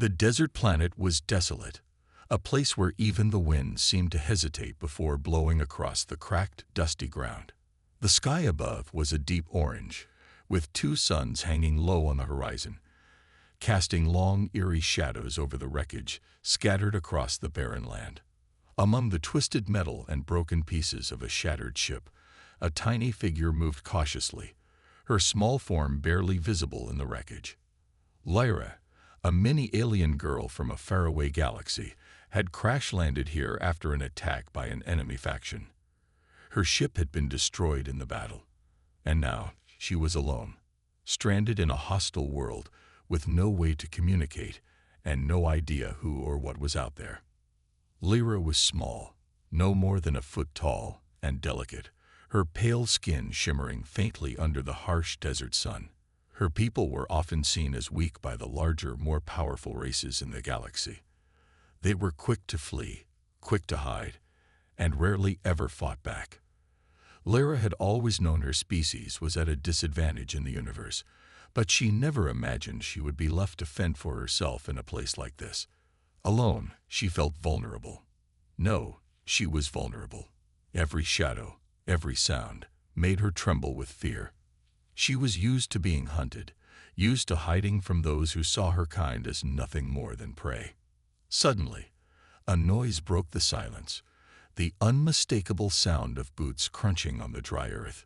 The desert planet was desolate, a place where even the wind seemed to hesitate before blowing across the cracked, dusty ground. The sky above was a deep orange, with two suns hanging low on the horizon, casting long, eerie shadows over the wreckage scattered across the barren land. Among the twisted metal and broken pieces of a shattered ship, a tiny figure moved cautiously, her small form barely visible in the wreckage. Lyra, a mini-alien girl from a faraway galaxy, had crash-landed here after an attack by an enemy faction. Her ship had been destroyed in the battle, and now she was alone, stranded in a hostile world with no way to communicate and no idea who or what was out there. Lyra was small, no more than a foot tall, and delicate, her pale skin shimmering faintly under the harsh desert sun. Her people were often seen as weak by the larger, more powerful races in the galaxy. They were quick to flee, quick to hide, and rarely ever fought back. Lyra had always known her species was at a disadvantage in the universe, but she never imagined she would be left to fend for herself in a place like this. Alone, she felt vulnerable. No, she was vulnerable. Every shadow, every sound, made her tremble with fear. She was used to being hunted, used to hiding from those who saw her kind as nothing more than prey. Suddenly, a noise broke the silence, the unmistakable sound of boots crunching on the dry earth.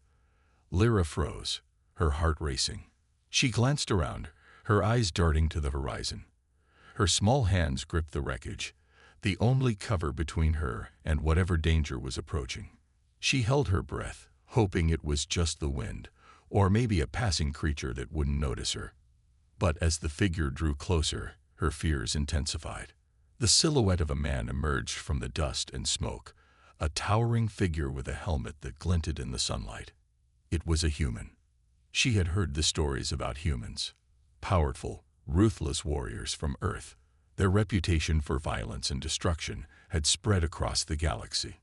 Lyra froze, her heart racing. She glanced around, her eyes darting to the horizon. Her small hands gripped the wreckage, the only cover between her and whatever danger was approaching. She held her breath, hoping it was just the wind, or maybe a passing creature that wouldn't notice her. But as the figure drew closer, her fears intensified. The silhouette of a man emerged from the dust and smoke, a towering figure with a helmet that glinted in the sunlight. It was a human. She had heard the stories about humans, powerful, ruthless warriors from Earth. Their reputation for violence and destruction had spread across the galaxy.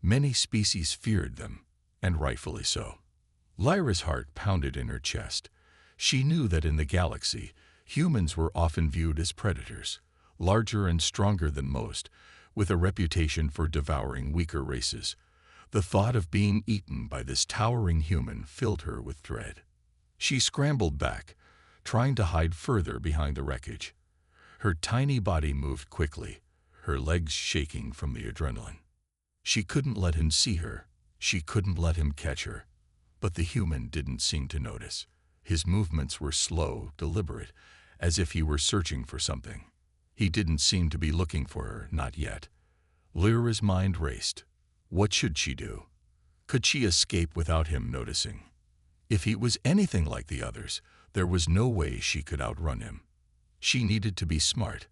Many species feared them, and rightfully so. Lyra's heart pounded in her chest. She knew that in the galaxy, humans were often viewed as predators, larger and stronger than most, with a reputation for devouring weaker races. The thought of being eaten by this towering human filled her with dread. She scrambled back, trying to hide further behind the wreckage. Her tiny body moved quickly, her legs shaking from the adrenaline. She couldn't let him see her. She couldn't let him catch her. But the human didn't seem to notice. His movements were slow, deliberate, as if he were searching for something. He didn't seem to be looking for her, not yet. Lyra's mind raced. What should she do? Could she escape without him noticing? If he was anything like the others, there was no way she could outrun him. She needed to be smart.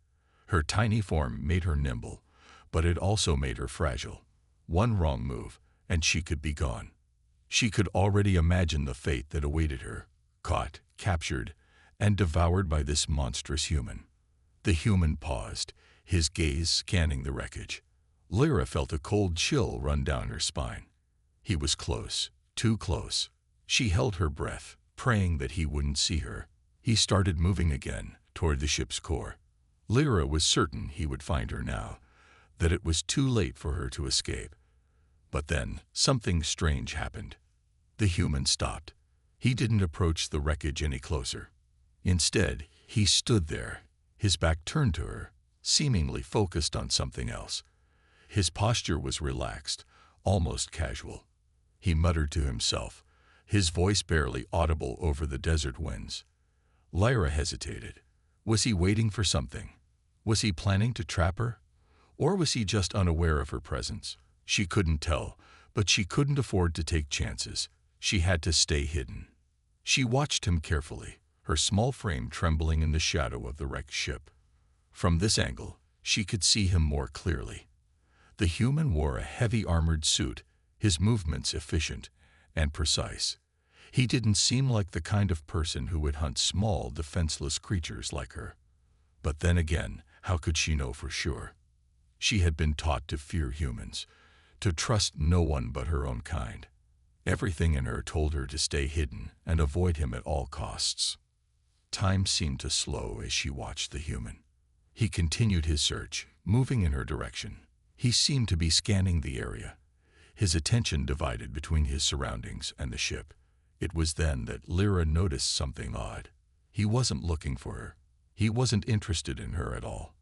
Her tiny form made her nimble, but it also made her fragile. One wrong move, and she could be gone. She could already imagine the fate that awaited her, caught, captured, and devoured by this monstrous human. The human paused, his gaze scanning the wreckage. Lyra felt a cold chill run down her spine. He was close, too close. She held her breath, praying that he wouldn't see her. He started moving again, toward the ship's core. Lyra was certain he would find her now, that it was too late for her to escape. But then, something strange happened. The human stopped. He didn't approach the wreckage any closer. Instead, he stood there, his back turned to her, seemingly focused on something else. His posture was relaxed, almost casual. He muttered to himself, his voice barely audible over the desert winds. Lyra hesitated. Was he waiting for something? Was he planning to trap her? Or was he just unaware of her presence? She couldn't tell, but she couldn't afford to take chances. She had to stay hidden. She watched him carefully, her small frame trembling in the shadow of the wrecked ship. From this angle, she could see him more clearly. The human wore a heavy armored suit, his movements efficient and precise. He didn't seem like the kind of person who would hunt small, defenseless creatures like her. But then again, how could she know for sure? She had been taught to fear humans, to trust no one but her own kind. Everything in her told her to stay hidden and avoid him at all costs. Time seemed to slow as she watched the human. He continued his search, moving in her direction. He seemed to be scanning the area, his attention divided between his surroundings and the ship. It was then that Lyra noticed something odd. He wasn't looking for her. He wasn't interested in her at all.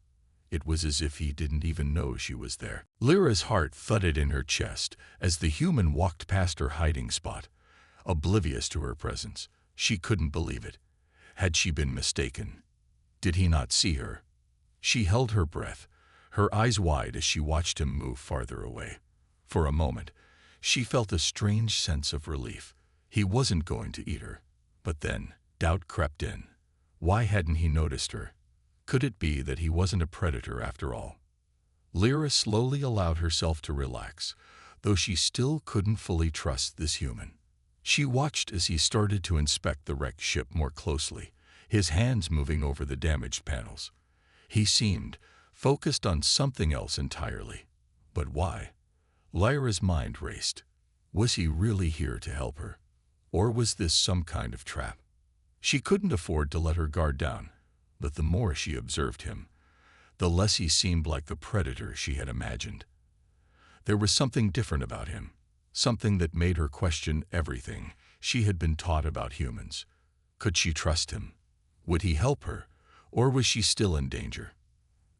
It was as if he didn't even know she was there. Lyra's heart thudded in her chest as the human walked past her hiding spot, oblivious to her presence. She couldn't believe it. Had she been mistaken? Did he not see her? She held her breath, her eyes wide as she watched him move farther away. For a moment, she felt a strange sense of relief. He wasn't going to eat her. But then, doubt crept in. Why hadn't he noticed her? Could it be that he wasn't a predator after all? Lyra slowly allowed herself to relax, though she still couldn't fully trust this human. She watched as he started to inspect the wrecked ship more closely, his hands moving over the damaged panels. He seemed focused on something else entirely. But why? Lyra's mind raced. Was he really here to help her? Or was this some kind of trap? She couldn't afford to let her guard down, but the more she observed him, the less he seemed like the predator she had imagined. There was something different about him, something that made her question everything she had been taught about humans. Could she trust him? Would he help her, or was she still in danger?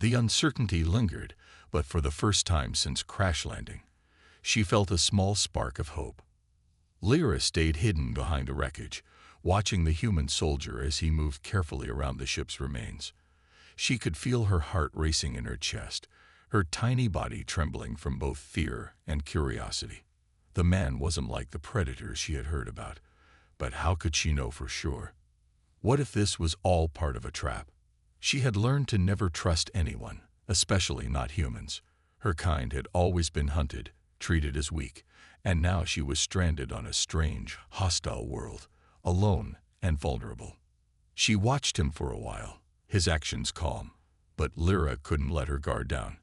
The uncertainty lingered, but for the first time since crash landing, she felt a small spark of hope. Lyra stayed hidden behind the wreckage, watching the human soldier as he moved carefully around the ship's remains. She could feel her heart racing in her chest, her tiny body trembling from both fear and curiosity. The man wasn't like the predators she had heard about, but how could she know for sure? What if this was all part of a trap? She had learned to never trust anyone, especially not humans. Her kind had always been hunted, treated as weak, and now she was stranded on a strange, hostile world, alone and vulnerable. She watched him for a while, his actions calm, but Lyra couldn't let her guard down.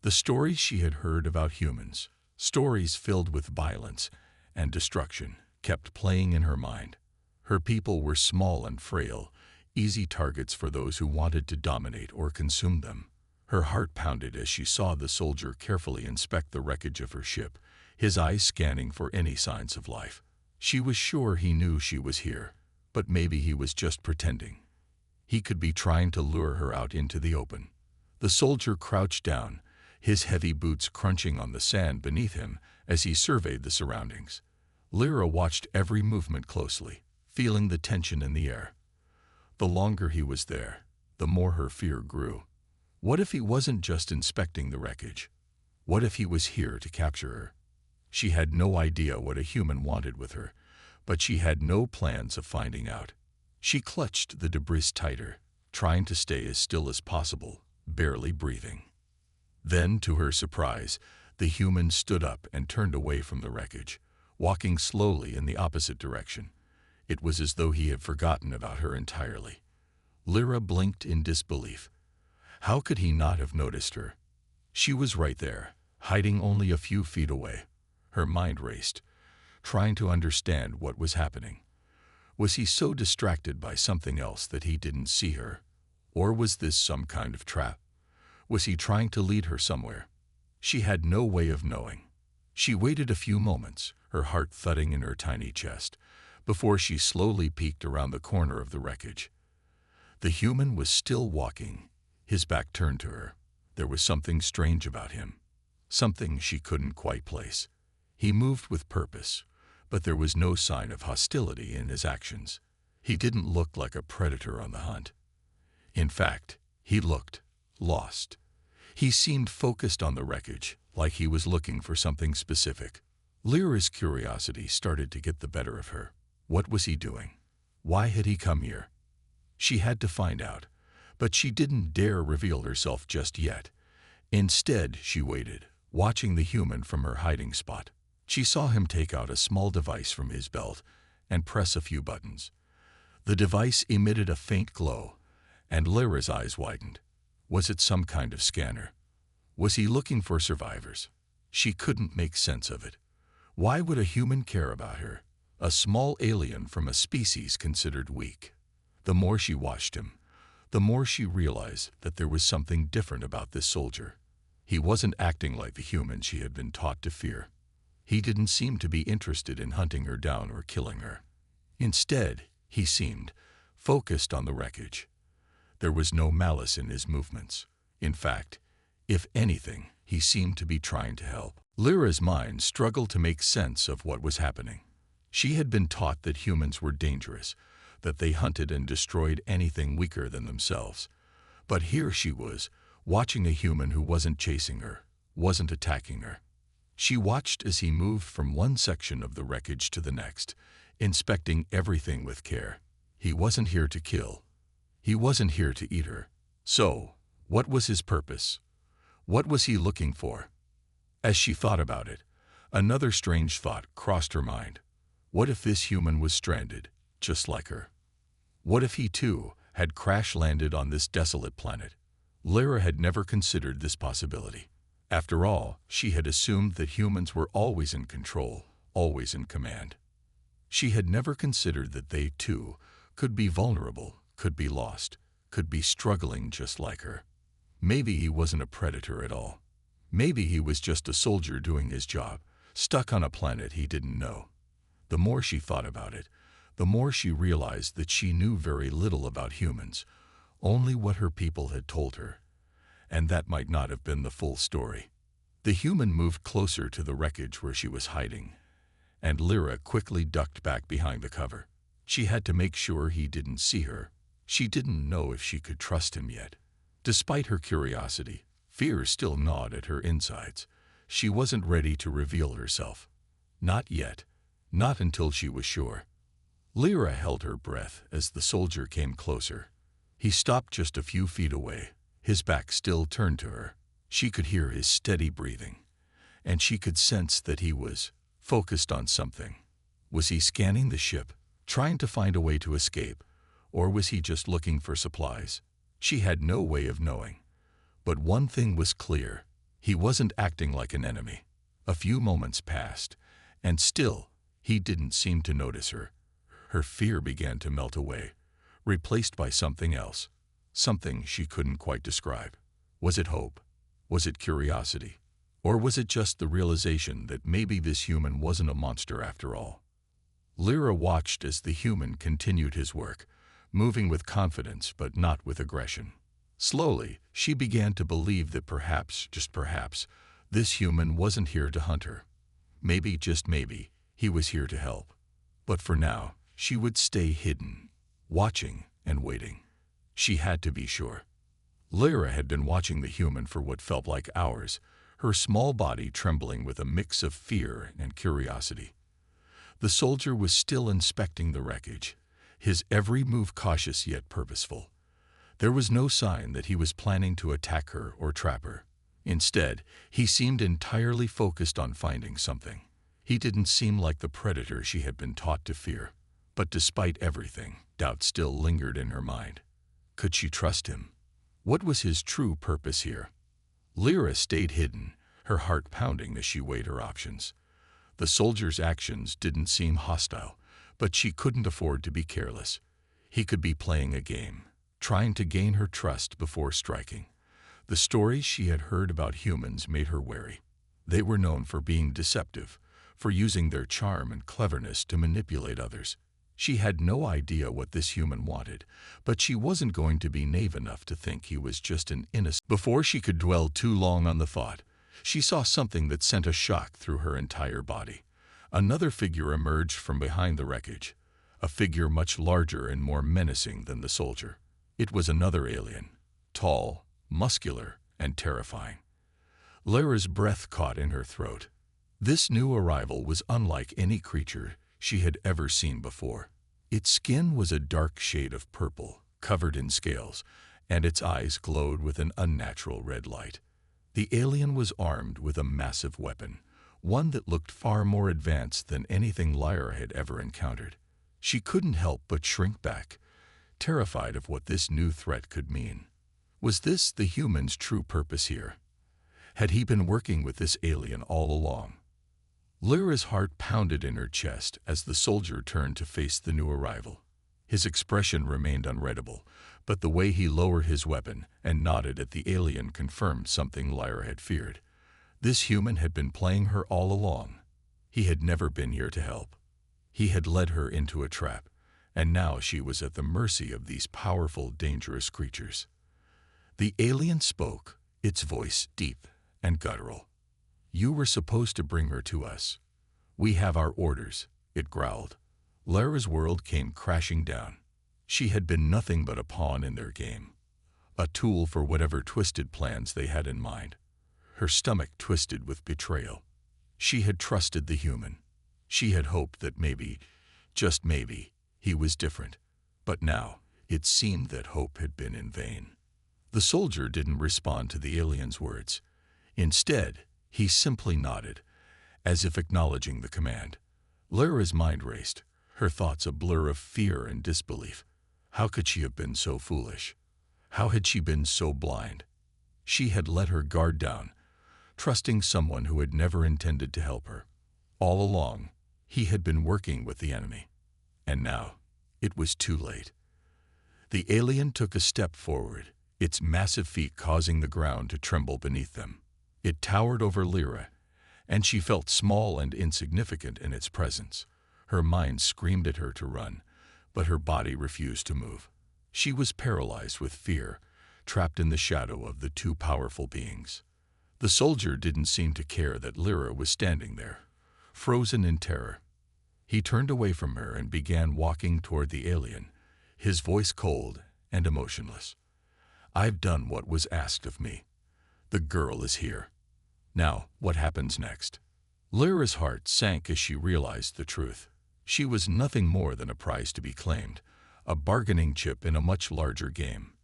The stories she had heard about humans, stories filled with violence and destruction, kept playing in her mind. Her people were small and frail, easy targets for those who wanted to dominate or consume them. Her heart pounded as she saw the soldier carefully inspect the wreckage of her ship, his eyes scanning for any signs of life. She was sure he knew she was here, but maybe he was just pretending. He could be trying to lure her out into the open. The soldier crouched down, his heavy boots crunching on the sand beneath him as he surveyed the surroundings. Lyra watched every movement closely, feeling the tension in the air. The longer he was there, the more her fear grew. What if he wasn't just inspecting the wreckage? What if he was here to capture her? She had no idea what a human wanted with her, but she had no plans of finding out. She clutched the debris tighter, trying to stay as still as possible, barely breathing. Then, to her surprise, the human stood up and turned away from the wreckage, walking slowly in the opposite direction. It was as though he had forgotten about her entirely. Lyra blinked in disbelief. How could he not have noticed her? She was right there, hiding only a few feet away. Her mind raced, trying to understand what was happening. Was he so distracted by something else that he didn't see her? Or was this some kind of trap? Was he trying to lead her somewhere? She had no way of knowing. She waited a few moments, her heart thudding in her tiny chest, before she slowly peeked around the corner of the wreckage. The human was still walking, his back turned to her. There was something strange about him, something she couldn't quite place. He moved with purpose, but there was no sign of hostility in his actions. He didn't look like a predator on the hunt. In fact, he looked lost. He seemed focused on the wreckage, like he was looking for something specific. Lyra's curiosity started to get the better of her. What was he doing? Why had he come here? She had to find out, but she didn't dare reveal herself just yet. Instead, she waited, watching the human from her hiding spot. She saw him take out a small device from his belt and press a few buttons. The device emitted a faint glow, and Lyra's eyes widened. Was it some kind of scanner? Was he looking for survivors? She couldn't make sense of it. Why would a human care about her, a small alien from a species considered weak? The more she watched him, the more she realized that there was something different about this soldier. He wasn't acting like the human she had been taught to fear. He didn't seem to be interested in hunting her down or killing her. Instead, he seemed focused on the wreckage. There was no malice in his movements. In fact, if anything, he seemed to be trying to help. Lyra's mind struggled to make sense of what was happening. She had been taught that humans were dangerous, that they hunted and destroyed anything weaker than themselves. But here she was, watching a human who wasn't chasing her, wasn't attacking her. She watched as he moved from one section of the wreckage to the next, inspecting everything with care. He wasn't here to kill. He wasn't here to eat her. So, what was his purpose? What was he looking for? As she thought about it, another strange thought crossed her mind. What if this human was stranded, just like her? What if he, too, had crash-landed on this desolate planet? Lyra had never considered this possibility. After all, she had assumed that humans were always in control, always in command. She had never considered that they, too, could be vulnerable, could be lost, could be struggling just like her. Maybe he wasn't a predator at all. Maybe he was just a soldier doing his job, stuck on a planet he didn't know. The more she thought about it, the more she realized that she knew very little about humans, only what her people had told her. And that might not have been the full story. The human moved closer to the wreckage where she was hiding, and Lyra quickly ducked back behind the cover. She had to make sure he didn't see her. She didn't know if she could trust him yet. Despite her curiosity, fear still gnawed at her insides. She wasn't ready to reveal herself. Not yet. Not until she was sure. Lyra held her breath as the soldier came closer. He stopped just a few feet away, his back still turned to her. She could hear his steady breathing, and she could sense that he was focused on something. Was he scanning the ship, trying to find a way to escape, or was he just looking for supplies? She had no way of knowing. But one thing was clear. He wasn't acting like an enemy. A few moments passed, and still, he didn't seem to notice her. Her fear began to melt away, replaced by something else, something she couldn't quite describe. Was it hope? Was it curiosity? Or was it just the realization that maybe this human wasn't a monster after all? Lyra watched as the human continued his work, moving with confidence but not with aggression. Slowly, she began to believe that perhaps, just perhaps, this human wasn't here to hunt her. Maybe, just maybe, he was here to help. But for now, she would stay hidden, watching and waiting. She had to be sure. Lyra had been watching the human for what felt like hours, her small body trembling with a mix of fear and curiosity. The soldier was still inspecting the wreckage, his every move cautious yet purposeful. There was no sign that he was planning to attack her or trap her. Instead, he seemed entirely focused on finding something. He didn't seem like the predator she had been taught to fear. But despite everything, doubt still lingered in her mind. Could she trust him? What was his true purpose here? Lyra stayed hidden, her heart pounding as she weighed her options. The soldier's actions didn't seem hostile, but she couldn't afford to be careless. He could be playing a game, trying to gain her trust before striking. The stories she had heard about humans made her wary. They were known for being deceptive, for using their charm and cleverness to manipulate others. She had no idea what this human wanted, but she wasn't going to be naive enough to think he was just an innocent. Before she could dwell too long on the thought, she saw something that sent a shock through her entire body. Another figure emerged from behind the wreckage, a figure much larger and more menacing than the soldier. It was another alien, tall, muscular, and terrifying. Lyra's breath caught in her throat. This new arrival was unlike any creature she had ever seen before. Its skin was a dark shade of purple, covered in scales, and its eyes glowed with an unnatural red light. The alien was armed with a massive weapon, one that looked far more advanced than anything Lyra had ever encountered. She couldn't help but shrink back, terrified of what this new threat could mean. Was this the human's true purpose here? Had he been working with this alien all along? Lyra's heart pounded in her chest as the soldier turned to face the new arrival. His expression remained unreadable, But the way he lowered his weapon and nodded at the alien confirmed something Lyra had feared. This human had been playing her all along. He had never been here to help. He had led her into a trap, and now she was at the mercy of these powerful, dangerous creatures. The alien spoke, its voice deep and guttural. "You were supposed to bring her to us. We have our orders," it growled. Lyra's world came crashing down. She had been nothing but a pawn in their game, a tool for whatever twisted plans they had in mind. Her stomach twisted with betrayal. She had trusted the human. She had hoped that maybe, just maybe, he was different. But now, it seemed that hope had been in vain. The soldier didn't respond to the alien's words. Instead, he simply nodded, as if acknowledging the command. Lyra's mind raced, her thoughts a blur of fear and disbelief. How could she have been so foolish? How had she been so blind? She had let her guard down, trusting someone who had never intended to help her. All along, he had been working with the enemy. And now, it was too late. The alien took a step forward, its massive feet causing the ground to tremble beneath them. It towered over Lyra, and she felt small and insignificant in its presence. Her mind screamed at her to run, but her body refused to move. She was paralyzed with fear, trapped in the shadow of the two powerful beings. The soldier didn't seem to care that Lyra was standing there, frozen in terror. He turned away from her and began walking toward the alien, his voice cold and emotionless. "I've done what was asked of me. The girl is here. Now, what happens next?" Lyra's heart sank as she realized the truth. She was nothing more than a prize to be claimed, a bargaining chip in a much larger game.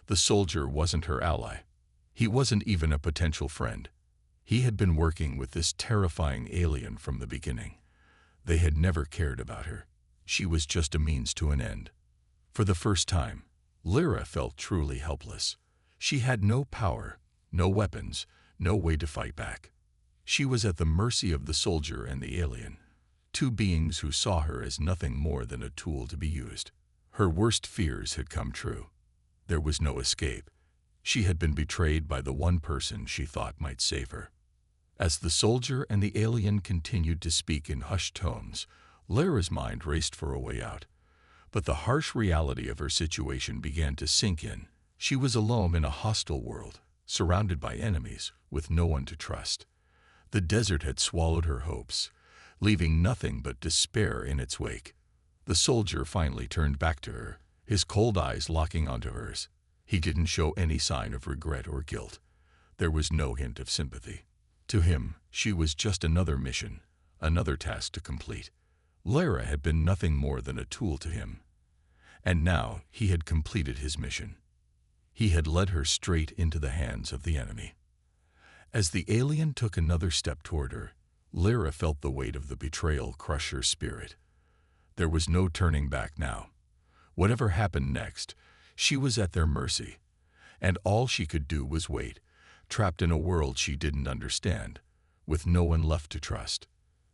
The soldier wasn't her ally. He wasn't even a potential friend. He had been working with this terrifying alien from the beginning. They had never cared about her. She was just a means to an end. For the first time, Lyra felt truly helpless. She had no power, no weapons, no way to fight back. She was at the mercy of the soldier and the alien, two beings who saw her as nothing more than a tool to be used. Her worst fears had come true. There was no escape. She had been betrayed by the one person she thought might save her. As the soldier and the alien continued to speak in hushed tones, Lyra's mind raced for a way out. But the harsh reality of her situation began to sink in. She was alone in a hostile world, surrounded by enemies, with no one to trust. The desert had swallowed her hopes, leaving nothing but despair in its wake. The soldier finally turned back to her, his cold eyes locking onto hers. He didn't show any sign of regret or guilt. There was no hint of sympathy. To him, she was just another mission, another task to complete. Lyra had been nothing more than a tool to him. And now he had completed his mission. He had led her straight into the hands of the enemy. As the alien took another step toward her, Lyra felt the weight of the betrayal crush her spirit. There was no turning back now. Whatever happened next, she was at their mercy, and all she could do was wait, trapped in a world she didn't understand, with no one left to trust.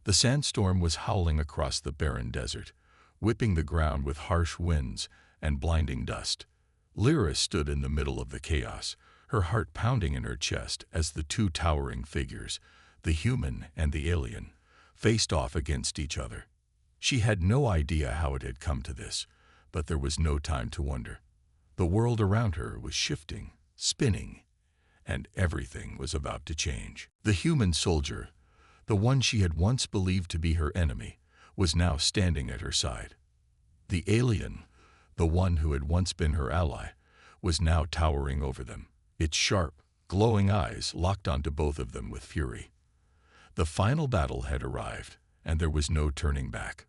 The sandstorm was howling across the barren desert, whipping the ground with harsh winds and blinding dust. Lyra stood in the middle of the chaos, her heart pounding in her chest as the two towering figures, the human and the alien, faced off against each other. She had no idea how it had come to this, but there was no time to wonder. The world around her was shifting, spinning, and everything was about to change. The human soldier, the one she had once believed to be her enemy, was now standing at her side. The alien, the one who had once been her ally, was now towering over them, its sharp, glowing eyes locked onto both of them with fury. The final battle had arrived, and there was no turning back.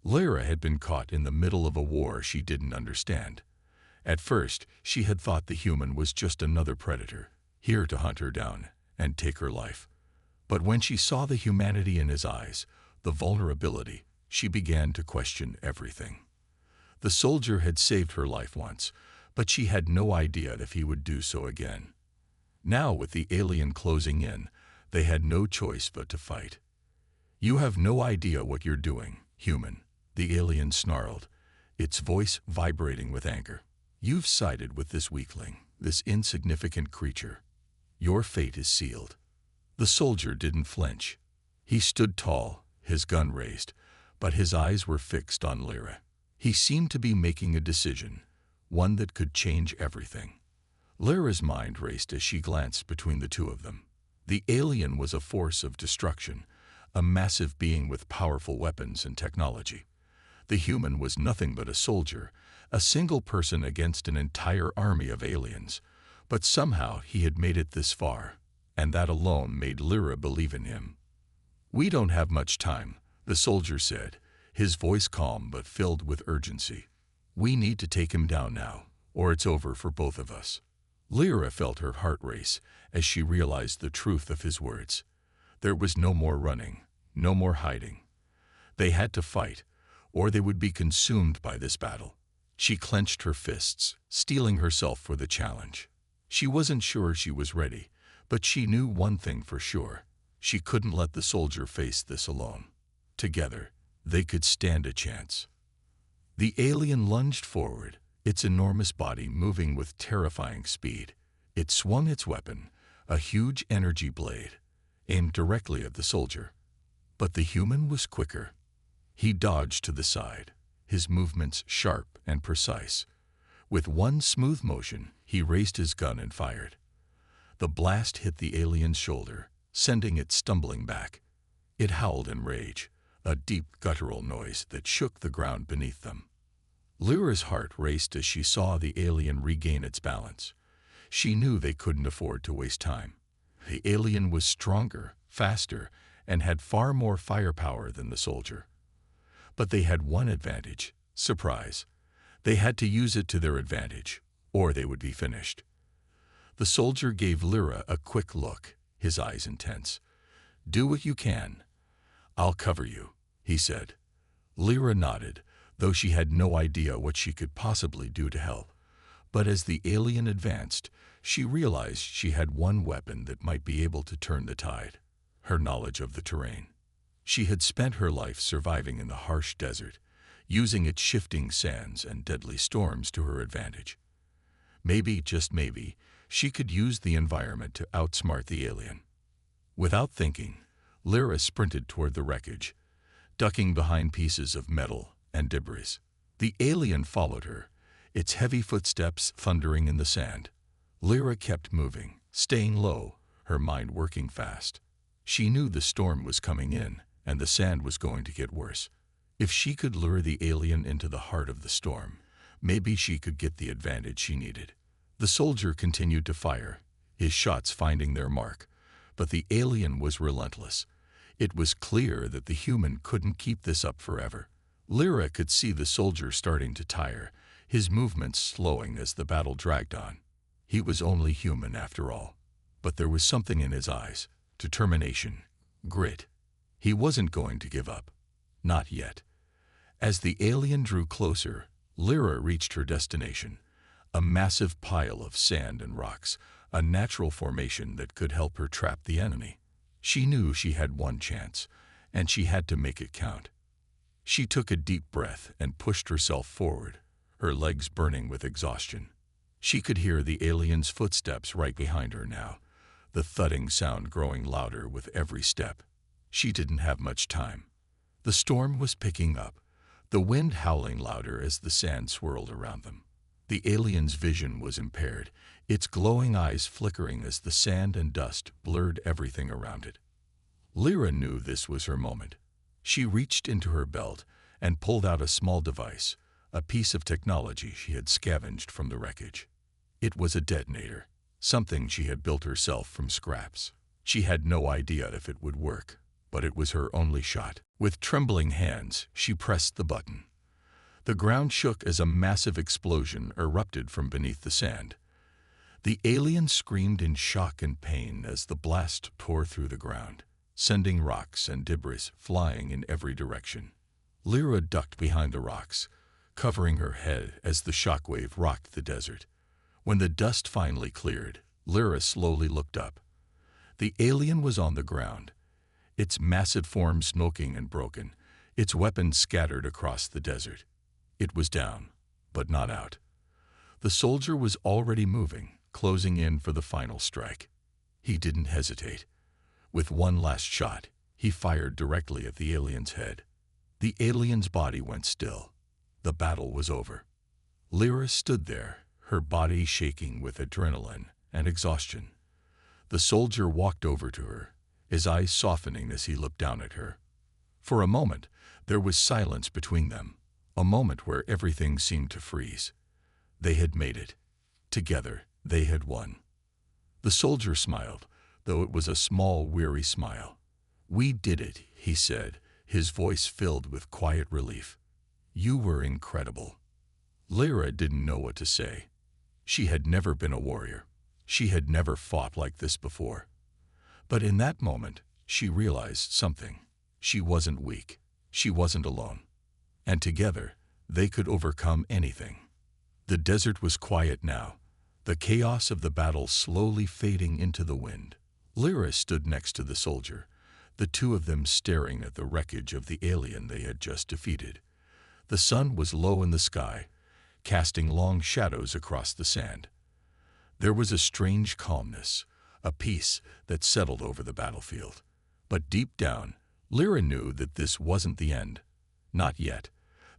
Lyra had been caught in the middle of a war she didn't understand. At first, she had thought the human was just another predator, here to hunt her down and take her life. But when she saw the humanity in his eyes, the vulnerability, she began to question everything. The soldier had saved her life once, but she had no idea if he would do so again. Now, with the alien closing in, they had no choice but to fight. "You have no idea what you're doing, human," the alien snarled, its voice vibrating with anger. You've sided with this weakling, this insignificant creature. Your fate is sealed. The soldier didn't flinch. He stood tall, his gun raised, but his eyes were fixed on Lyra. He seemed to be making a decision, one that could change everything. Lyra's mind raced as she glanced between the two of them. The alien was a force of destruction, a massive being with powerful weapons and technology. The human was nothing but a soldier, a single person against an entire army of aliens. But somehow he had made it this far, and that alone made Lyra believe in him. "We don't have much time," the soldier said, his voice calm but filled with urgency. "We need to take him down now, or it's over for both of us." Lyra felt her heart race as she realized the truth of his words. There was no more running, no more hiding. They had to fight, or they would be consumed by this battle. She clenched her fists, steeling herself for the challenge. She wasn't sure she was ready, but she knew one thing for sure. She couldn't let the soldier face this alone. Together, they could stand a chance. The alien lunged forward, its enormous body moving with terrifying speed. It swung its weapon, a huge energy blade, aimed directly at the soldier. But the human was quicker. He dodged to the side, his movements sharp and precise. With one smooth motion, he raised his gun and fired. The blast hit the alien's shoulder, sending it stumbling back. It howled in rage, a deep guttural noise that shook the ground beneath them. Lyra's heart raced as she saw the alien regain its balance. She knew they couldn't afford to waste time. The alien was stronger, faster, and had far more firepower than the soldier. But they had one advantage: surprise. They had to use it to their advantage, or they would be finished. The soldier gave Lyra a quick look, his eyes intense. "Do what you can. I'll cover you," he said. Lyra nodded, though she had no idea what she could possibly do to help. But as the alien advanced, she realized she had one weapon that might be able to turn the tide: her knowledge of the terrain. She had spent her life surviving in the harsh desert, using its shifting sands and deadly storms to her advantage. Maybe, just maybe, she could use the environment to outsmart the alien. Without thinking, Lyra sprinted toward the wreckage, ducking behind pieces of metal and debris. The alien followed her, its heavy footsteps thundering in the sand. Lyra kept moving, staying low, her mind working fast. She knew the storm was coming in, and the sand was going to get worse. If she could lure the alien into the heart of the storm, maybe she could get the advantage she needed. The soldier continued to fire, his shots finding their mark, but the alien was relentless. It was clear that the human couldn't keep this up forever. Lyra could see the soldier starting to tire, his movements slowing as the battle dragged on. He was only human after all, but there was something in his eyes: determination, grit. He wasn't going to give up. Not yet. As the alien drew closer, Lyra reached her destination: a massive pile of sand and rocks, a natural formation that could help her trap the enemy. She knew she had one chance, and she had to make it count. She took a deep breath and pushed herself forward, her legs burning with exhaustion. She could hear the alien's footsteps right behind her now, the thudding sound growing louder with every step. She didn't have much time. The storm was picking up, the wind howling louder as the sand swirled around them. The alien's vision was impaired, its glowing eyes flickering as the sand and dust blurred everything around it. Lyra knew this was her moment. She reached into her belt and pulled out a small device, a piece of technology she had scavenged from the wreckage. It was a detonator, something she had built herself from scraps. She had no idea if it would work, but it was her only shot. With trembling hands, she pressed the button. The ground shook as a massive explosion erupted from beneath the sand. The alien screamed in shock and pain as the blast tore through the ground, sending rocks and debris flying in every direction. Lyra ducked behind the rocks, covering her head as the shockwave rocked the desert. When the dust finally cleared, Lyra slowly looked up. The alien was on the ground, its massive form smoking and broken, its weapons scattered across the desert. It was down, but not out. The soldier was already moving, closing in for the final strike. He didn't hesitate. With one last shot, he fired directly at the alien's head. The alien's body went still. The battle was over. Lyra stood there, her body shaking with adrenaline and exhaustion. The soldier walked over to her, his eyes softening as he looked down at her. For a moment, there was silence between them, a moment where everything seemed to freeze. They had made it. Together, they had won. The soldier smiled, though it was a small, weary smile. "We did it," he said, his voice filled with quiet relief. "You were incredible." Lyra didn't know what to say. She had never been a warrior. She had never fought like this before. But in that moment, she realized something. She wasn't weak. She wasn't alone. And together, they could overcome anything. The desert was quiet now, the chaos of the battle slowly fading into the wind. Lyra stood next to the soldier, the two of them staring at the wreckage of the alien they had just defeated. The sun was low in the sky, casting long shadows across the sand. There was a strange calmness, a peace that settled over the battlefield. But deep down, Lyra knew that this wasn't the end. Not yet.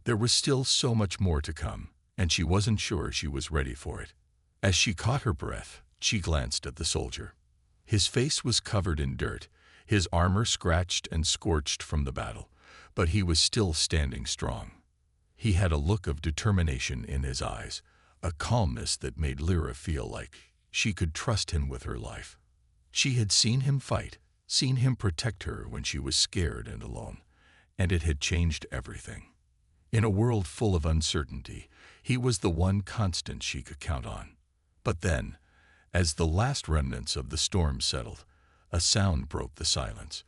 There was still so much more to come, and she wasn't sure she was ready for it. As she caught her breath, she glanced at the soldier. His face was covered in dirt, his armor scratched and scorched from the battle, but he was still standing strong. He had a look of determination in his eyes, a calmness that made Lyra feel like she could trust him with her life. She had seen him fight, seen him protect her when she was scared and alone, and it had changed everything. In a world full of uncertainty, he was the one constant she could count on. But then, as the last remnants of the storm settled, a sound broke the silence.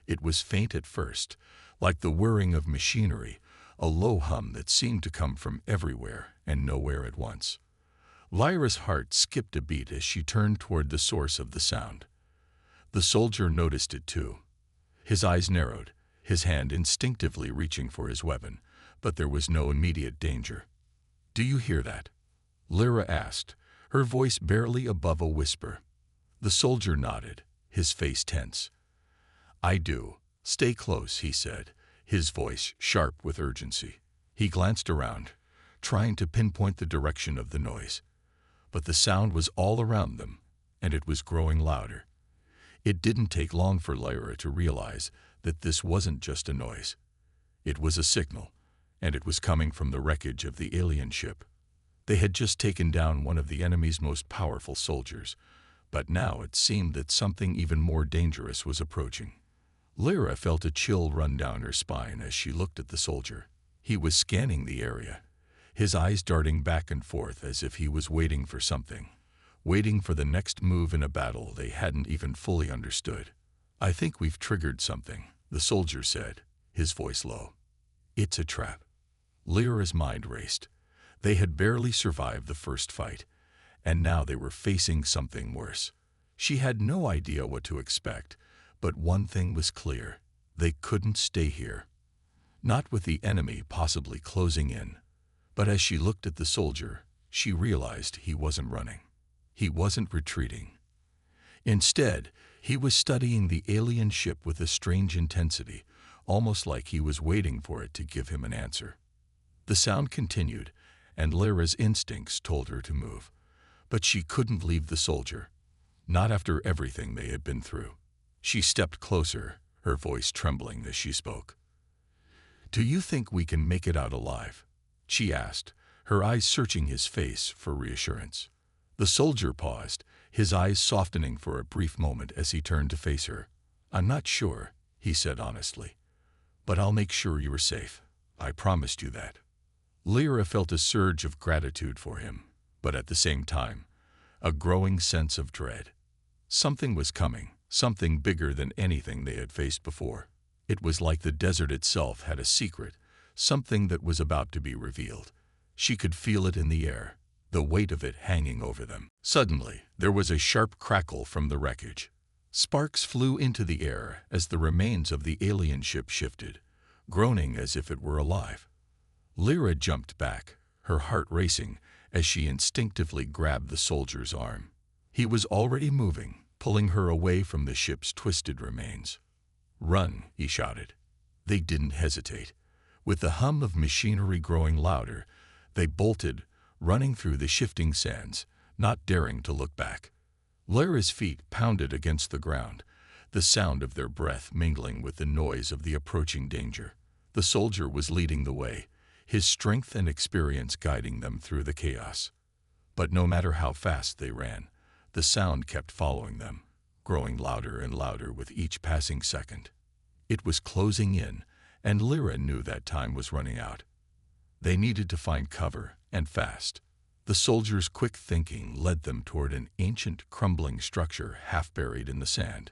It was faint at first, like the whirring of machinery, a low hum that seemed to come from everywhere and nowhere at once. Lyra's heart skipped a beat as she turned toward the source of the sound. The soldier noticed it too. His eyes narrowed, his hand instinctively reaching for his weapon, but there was no immediate danger. "Do you hear that?" Lyra asked, her voice barely above a whisper. The soldier nodded, his face tense. "I do. Stay close," he said, his voice sharp with urgency. He glanced around, trying to pinpoint the direction of the noise. But the sound was all around them, and it was growing louder. It didn't take long for Lyra to realize that this wasn't just a noise. It was a signal, and it was coming from the wreckage of the alien ship. They had just taken down one of the enemy's most powerful soldiers, but now it seemed that something even more dangerous was approaching. Lyra felt a chill run down her spine as she looked at the soldier. He was scanning the area, his eyes darting back and forth as if he was waiting for something, waiting for the next move in a battle they hadn't even fully understood. "I think we've triggered something," the soldier said, his voice low. "It's a trap." Lyra's mind raced. They had barely survived the first fight, and now they were facing something worse. She had no idea what to expect, but one thing was clear: they couldn't stay here. Not with the enemy possibly closing in. But as she looked at the soldier, she realized he wasn't running. He wasn't retreating. Instead, he was studying the alien ship with a strange intensity, almost like he was waiting for it to give him an answer. The sound continued, and Lyra's instincts told her to move. But she couldn't leave the soldier, not after everything they had been through. She stepped closer, her voice trembling as she spoke. "Do you think we can make it out alive?" she asked, her eyes searching his face for reassurance. The soldier paused, his eyes softening for a brief moment as he turned to face her. "I'm not sure," he said honestly, "but I'll make sure you are safe. I promised you that." Lyra felt a surge of gratitude for him, but at the same time, a growing sense of dread. Something was coming, something bigger than anything they had faced before. It was like the desert itself had a secret, something that was about to be revealed. She could feel it in the air, the weight of it hanging over them. Suddenly, there was a sharp crackle from the wreckage. Sparks flew into the air as the remains of the alien ship shifted, groaning as if it were alive. Lyra jumped back, her heart racing, as she instinctively grabbed the soldier's arm. He was already moving, pulling her away from the ship's twisted remains. "Run," he shouted. They didn't hesitate. With the hum of machinery growing louder, they bolted, running through the shifting sands, not daring to look back. Lyra's feet pounded against the ground, the sound of their breath mingling with the noise of the approaching danger. The soldier was leading the way, his strength and experience guiding them through the chaos. But no matter how fast they ran, the sound kept following them, growing louder and louder with each passing second. It was closing in, and Lyra knew that time was running out. They needed to find cover, and fast. The soldiers' quick thinking led them toward an ancient, crumbling structure half buried in the sand.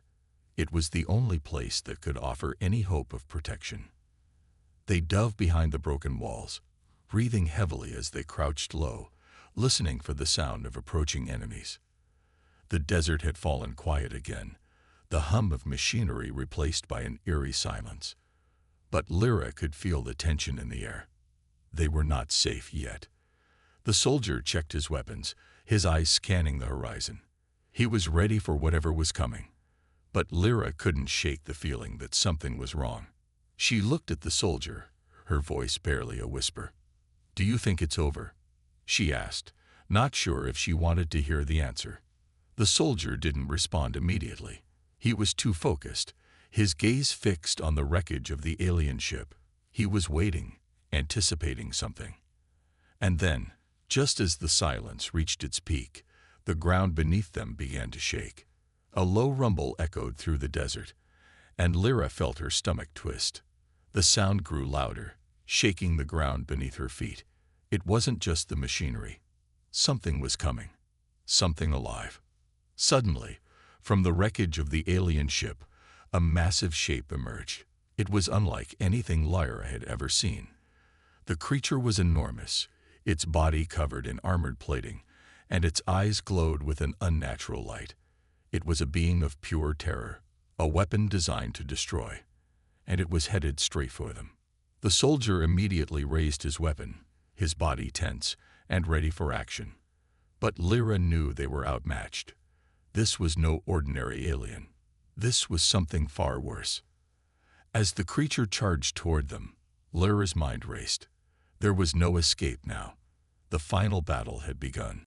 It was the only place that could offer any hope of protection. They dove behind the broken walls, breathing heavily as they crouched low, listening for the sound of approaching enemies. The desert had fallen quiet again, the hum of machinery replaced by an eerie silence. But Lyra could feel the tension in the air. They were not safe yet. The soldier checked his weapons, his eyes scanning the horizon. He was ready for whatever was coming. But Lyra couldn't shake the feeling that something was wrong. She looked at the soldier, her voice barely a whisper. "Do you think it's over?" she asked, not sure if she wanted to hear the answer. The soldier didn't respond immediately. He was too focused, his gaze fixed on the wreckage of the alien ship. He was waiting, anticipating something. And then, just as the silence reached its peak, the ground beneath them began to shake. A low rumble echoed through the desert, and Lyra felt her stomach twist. The sound grew louder, shaking the ground beneath her feet. It wasn't just the machinery. Something was coming. Something alive. Suddenly, from the wreckage of the alien ship, a massive shape emerged. It was unlike anything Lyra had ever seen. The creature was enormous, its body covered in armored plating, and its eyes glowed with an unnatural light. It was a being of pure terror, a weapon designed to destroy, and it was headed straight for them. The soldier immediately raised his weapon, his body tense and ready for action. But Lyra knew they were outmatched. This was no ordinary alien. This was something far worse. As the creature charged toward them, Lyra's mind raced. There was no escape now. The final battle had begun.